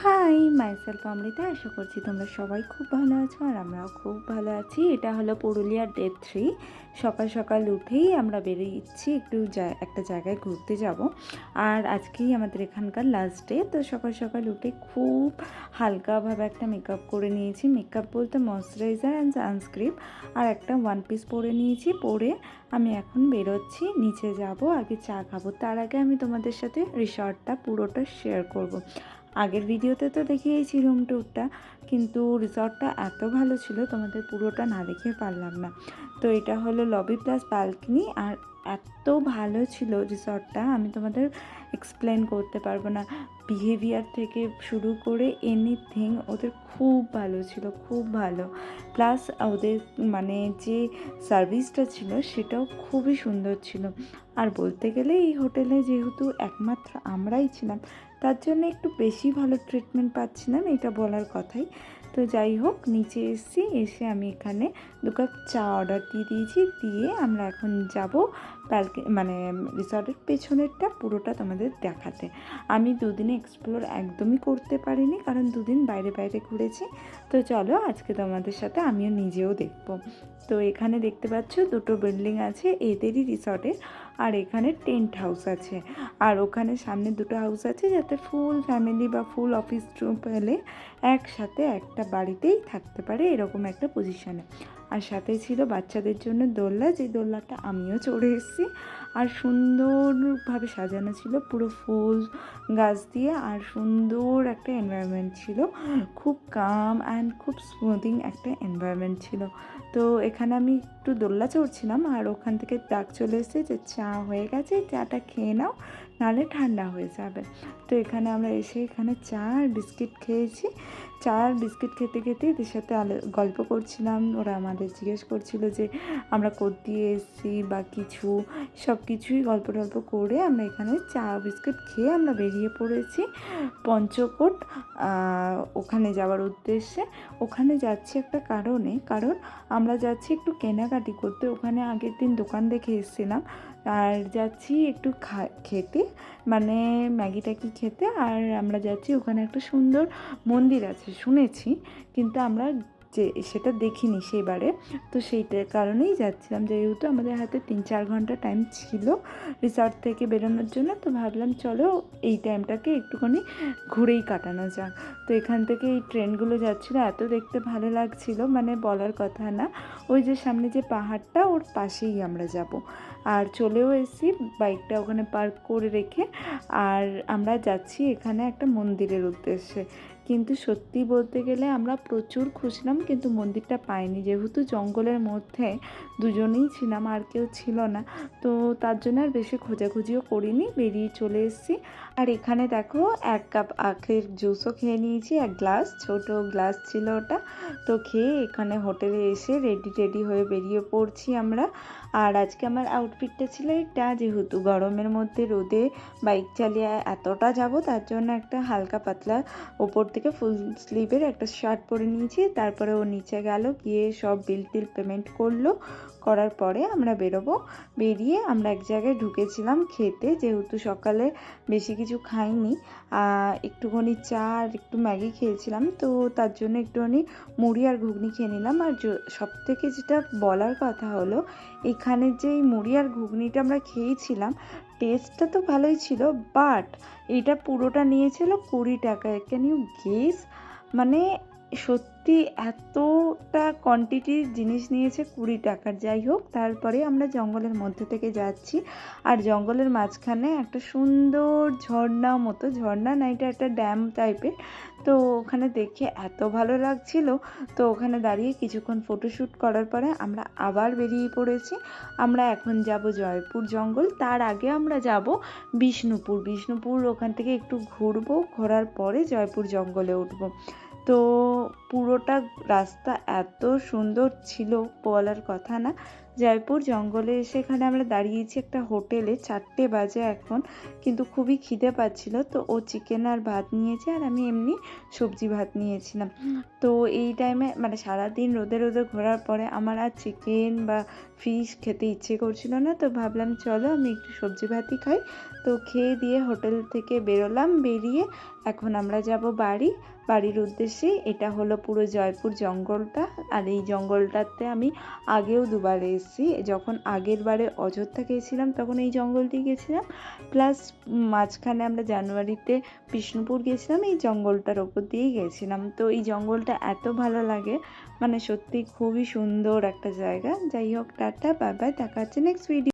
High, myself Amrita. আশা করছি তোমরা সবাই খুব ভালো আছো আর আমরাও খুব ভালো আছি। এটা হলো পুরুলিয়ার ডে 3। সকাল সকাল উঠেই আমরা বেরিয়েছি একটু একটা জায়গায় ঘুরতে যাব। আর আজকেই আমাদের এখানকার লাস্ট ডে। তো সকাল সকাল উঠে খুব হালকাভাবে একটা মেকআপ করে নিয়েছি। মেকআপ বলতে ময়শ্চারাইজার অ্যান্ড সানস্ক্রিন আর একটা ওয়ান পিস পরে নিয়েছি। পরে আমি এখন বেরোচ্ছি, নিচে যাব, আগে চা খাবো। তার আগে আমি তোমাদের সাথে রিসর্টটা পুরোটা শেয়ার করব। আগের ভিডিওতে তো দেখিয়েছি রুম ট্যুরটা, কিন্তু রিসর্টটা এত ভালো ছিল তোমাদের পুরোটা না দেখিয়ে পারলাম না। তো এটা হলো লবি প্লাস ব্যালকনি, আর এত ভালো ছিল রিসর্টটা আমি তোমাদের এক্সপ্লেন করতে পারবো না। বিহেভিয়ার থেকে শুরু করে এনিথিং ওদের খুব ভালো ছিল, খুব ভালো। প্লাস ওদের মানে যে সার্ভিসটা ছিল সেটাও খুবই সুন্দর ছিল। আর বলতে গেলে এই হোটেলে যেহেতু একমাত্র আমরাই ছিলাম, তার জন্য একটু বেশি ভালো ট্রিটমেন্ট পাচ্ছিলাম, এটা বলার কথাই। তো যাই হোক, নিচে এসে আমি এখানে 2 কাপ চা অর্ডার দিয়েছি। দিয়ে আমরা এখন যাব মানে রিসর্টের পেছনেরটা পুরোটা তোমাদের দেখাতে। আমি দুদিনে এক্সপ্লোর একদমই করতে পারিনি, কারণ দুদিন বাইরে বাইরে ঘুরেছি। তো চলো আজকে তোমাদের সাথে আমিও নিজেও দেখব। তো এখানে দেখতে পাচ্ছ 2টো বিল্ডিং আছে এদেরই রিসর্টের, আর এখানে টেন্ট হাউস আছে। আর ওখানে সামনে 2টো হাউস আছে, যাতে ফুল ফ্যামিলি বা ফুল অফিস ট্রুপ এলে একসাথে একটা বাড়িতেই থাকতে পারে, এরকম একটা পজিশনে। আর সাথে ছিল বাচ্চাদের জন্য দোলনা, যে দোলনাটা আমিও চড়ে এসেছি। আর সুন্দরভাবে সাজানো ছিল পুরো ফুল গাছ দিয়ে, আর সুন্দর একটা এনভায়রনমেন্ট ছিল। খুব কাম অ্যান্ড খুব স্মুদিং একটা এনভায়রনমেন্ট ছিল। তো এখানে আমি একটু দোলনা চড়ছিলাম, আর ওখান থেকে ডাক চলে এসেছে যে চা হয়ে গেছে, চাটা খেয়ে নাও, নাহলে ঠান্ডা হয়ে যাবে। তো এখানে আমরা এসে এখানে চা আর বিস্কিট খেয়েছি। চা আর বিস্কিট খেতে খেতে এদের সাথে গল্প করছিলাম। ওরা আমাদের জিজ্ঞেস করছিল যে আমরা দিয়ে এসেছি বা কিছু, সব কিছুই গল্প টল্প করে আমরা এখানে চা বিস্কিট খেয়ে আমরা বেরিয়ে পড়েছি পঞ্চকোট ওখানে যাওয়ার উদ্দেশ্যে। ওখানে যাচ্ছি একটা কারণ আমরা যাচ্ছি একটু কেনাকাটি করতে। ওখানে আগের দিন দোকান দেখে এসেছিলাম, আর যাচ্ছি একটু খেতে, মানে ম্যাগি ট্যাগি খেতে। আর আমরা যাচ্ছি ওখানে একটা সুন্দর মন্দির আছে শুনেছি, কিন্তু আমরা যে সেটা দেখিনি সেবারে। তো সেইটার কারণেই যাচ্ছিলাম, যেহেতু আমাদের হাতে 3-4 ঘন্টা টাইম ছিল রিসর্ট থেকে বেরোনোর জন্য। তো ভাবলাম চলো এই টাইমটাকে একটুখানি ঘুরেই কাটানো যাক। তো এখান থেকে এই ট্রেনগুলো যাচ্ছিলো, এত দেখতে ভালো লাগছিল, মানে বলার কথা না। ওই যে সামনে যে পাহাড়টা, ওর পাশেই আমরা যাব। আর চলেও এসেছি বাইকটা ওখানে পার্ক করে রেখে। আর আমরা যাচ্ছি এখানে একটা মন্দিরের উদ্দেশ্যে। কিন্তু সত্যি বলতে গেলে আমরা প্রচুর খুঁজলাম, কিন্তু মন্দিরটা পাইনি, যেহেতু জঙ্গলের মধ্যে দুজনেই ছিলাম, আর কেউ ছিল না। তো তার জন্য আর বেশি খোঁজাখুঁজিও করিনি, বেরিয়ে চলে এসেছি। আর এখানে দেখো 1 কাপ আখের জুসও খেয়ে নিয়েছি, 1 গ্লাস, ছোটো গ্লাস ছিল ওটা। তো খেয়ে এখানে হোটেলে এসে রেডি হয়ে বেরিয়ে পড়ছি আমরা। আর আজকে আমার আউটফিটটা ছিল এটা, যেহেতু গরমের মধ্যে রোদে বাইক চালিয়ে এতটা যাব, তার জন্য একটা হালকা পাতলা ওপর থেকে ফুল স্লিভের একটা শার্ট পরে নিয়েছি। তারপরে ও নিচে গেল, গিয়ে সব বিল পেমেন্ট করার পরে আমরা বেরিয়ে আমরা এক জায়গায় ঢুকেছিলাম খেতে, যেহেতু সকালে বেশি কিছু খাইনি, একটুখানি চা আর একটু ম্যাগি খেয়েছিলাম। তো তার জন্য একটুখানি মুড়ি আর ঘুগনি খেয়ে নিলাম। আর সব থেকে যেটা বলার কথা হলো, এখানে যে এই মুড়ি আর ঘুগনিটা আমরা খেয়েছিলাম, টেস্টটা তো ভালোই ছিল, বাট এটা পুরোটা নিয়েছিল 20 টাকা। Can you guess? মানে সত্যি এতটা কোয়ান্টিটির জিনিস নিয়েছে 20 টাকার। যাই হোক, তারপরে আমরা জঙ্গলের মধ্যে থেকে যাচ্ছি, আর জঙ্গলের মাঝখানে একটা সুন্দর ঝর্ণা না, এটা একটা ড্যাম টাইপের। তো ওখানে দেখে এত ভালো লাগছিল, তো ওখানে দাঁড়িয়ে কিছুক্ষণ ফটোশ্যুট করার পরে আমরা আবার বেরিয়ে পড়েছি। আমরা এখন যাব জয়পুর জঙ্গল, তার আগে আমরা যাব বিষ্ণুপুর। ওখান থেকে একটু ঘোরার পরে জয়পুর জঙ্গলে উঠব। তো পুরোটা রাস্তা এত সুন্দর ছিল, বলার কথা না। জয়পুর জঙ্গলে এসে এখানে আমরা দাঁড়িয়েছি একটা হোটেলে, 4টে বাজে এখন, কিন্তু খুবই খিদে পাচ্ছিল। তো ও চিকেন আর ভাত নিয়েছে আর আমি এমনি সবজি ভাত নিয়েছিলাম। তো এই টাইমে মানে সারাদিন রোদে রোদে ঘোরার পরে আমার আর চিকেন বা ফিশ খেতে ইচ্ছে করছিল না, তো ভাবলাম চলো আমি একটু সবজি ভাতই খাই। তো খেয়ে দিয়ে হোটেল থেকে বেরোলাম, বেরিয়ে এখন আমরা যাব বাড়ির উদ্দেশ্যে। এটা হলো পুরো জয়পুর জঙ্গলটা, আর এই জঙ্গলটাতে আমি আগেও দুবার এসেছি। যখন আগের বারে অযোধ্যা গিয়েছিলাম তখন এই জঙ্গলটি গেছিলাম, প্লাস মাঝখানে আমরা জানুয়ারিতে বিষ্ণুপুর গেছিলাম, এই জঙ্গলটার ওপর দিয়েই গেছিলাম। তো এই জঙ্গলটা এত ভালো লাগে, মানে সত্যি খুবই সুন্দর একটা জায়গা। যাই হোক, টাটা, বাই বাই, দেখা হচ্ছে নেক্সট ভিডিও।